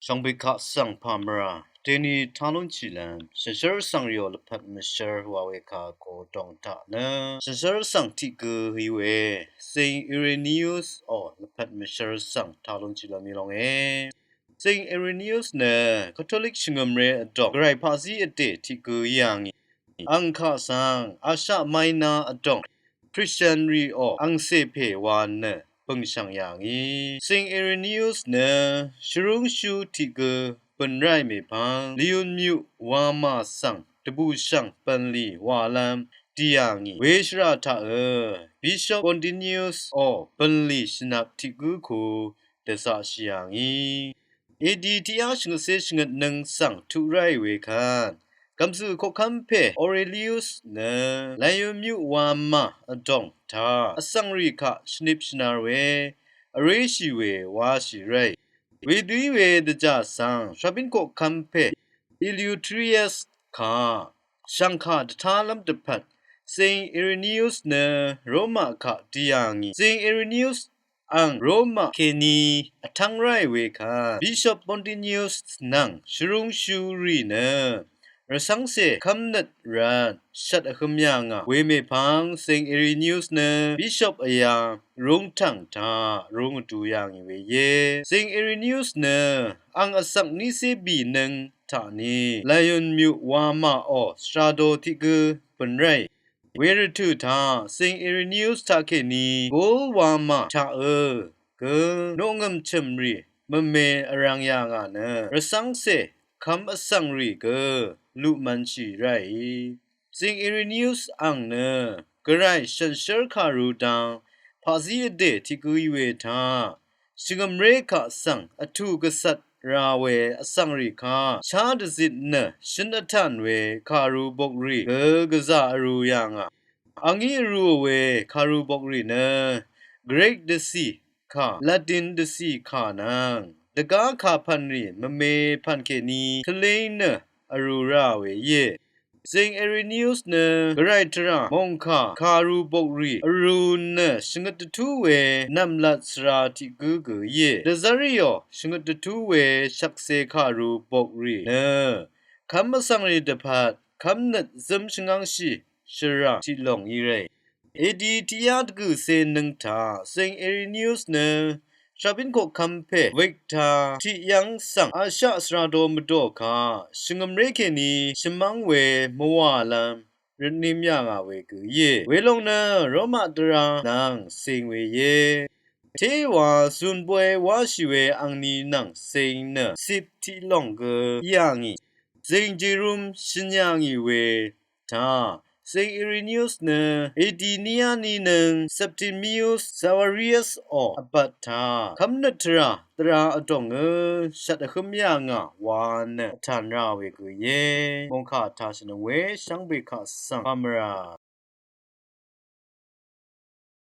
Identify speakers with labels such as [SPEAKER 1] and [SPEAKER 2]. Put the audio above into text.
[SPEAKER 1] 上贝卡桑帕姆拉，这里讨论起来，是上有了拍没事，华为卡过动它呢，是上提个以为，Saint Irenaeus 哦，了拍没事上讨论起来米龙诶。Saint Irenaeus 呢，Catholic 信仰人adop，ไรภาษีเดที่กูยังอังคาสังอาชาไม่นาadop Christian รีออังเซเพวานเนปงช่างอย่างนี้ Saint Irenaeus เนชรุงชูที่กูเป็นไรไม่พังลียนมิววามาสังตะบูช่างเป็นลีวาลามที่อย่างนี้เวชราธาBishop Continuous อ๋อเป็นลีสนับที่กูคูเดสาชีอย่างนี้ ADTR ชงเสชงนังสังทุไรเวกันกำสือโคคัมเพออเรลิอุสเนไลยมิววามาอดองทาอสังริกะชนิปชนาเวอเรชิเววาชิไรเวดุยเวเดจาสังชาบินโคคัมเพอิลิวทริอัสคาชังคาดทาลัมตพัดเซนเอเรนิอุสเนโรมาคาดิยังเซนเอเรนิอุสอังโรมาเคนีทังไรเวคาบิชอปปอนตินิอุสนังชรุงชูรีเนรสังเสคำนัดรันชัดขมยังเวเมพังเซงเอรินิอุสเนบิชอปอยารงทังทารงดูยังเวเยเซงเอรินิอุสเนอังอสังนิเซบีนังทานีไลยอนมิววามาออสตราโดทิกเป็นไรเวรทุธาเซงเอรินิอุสทาเคนีโกวามาทากโนงมชมรีมเมอรังยางาเนรสังเสคำอสังรีลูมันชีไรซิงเอรินิอุสอังเนกระไรชันเชอร์คารูดังภาษีเดที่กุยเวทาสิงมเรคาสังอทุกษัตริย์ราเวอสังริคาชาดสิตเนชินทันเวคารูบกรีกษารูยังอังอีรูเวคารูบกรีเน Great the Sea คา Latin the Sea คานังตะกาคาพันรีมเมพันเคนีทะเลเนอรูราเวเยเซงเอรินิอุสเนกไรตรามงคาคารูบกรีอรูเนชงตทูเวนัมลัสราติกุเยเดซาริโอชงตทูเวชักเซคารูบกรีเนคำสังรีดพัดคำนัดซึมชงังชีชราที่ลงอีเรADTR กุเซนังทาเซงเอรินิอุสเนชาบินโคคัมเพวิกตาที่ยังสังอาชาสราโดมโดคาชิงมเรเคนีชิมังเวมวาลัมรนิมยางาเวกุเยเวลงเนโรมาตรานังสิงเวเยเทวาซุนป่วยวาชิเวอังนีนังสิงเนสิบที่ลงกยังอีสิงจิรุมชิญยังอีเวทาSaint Irenaeus เนเอดีเนียนีนัง Septimius Severus ออปัตตาคำนัตราตราอดงชัดขมยางวานทันราเวกุเยมงคาทาชนเวชังเบคาสังพามรา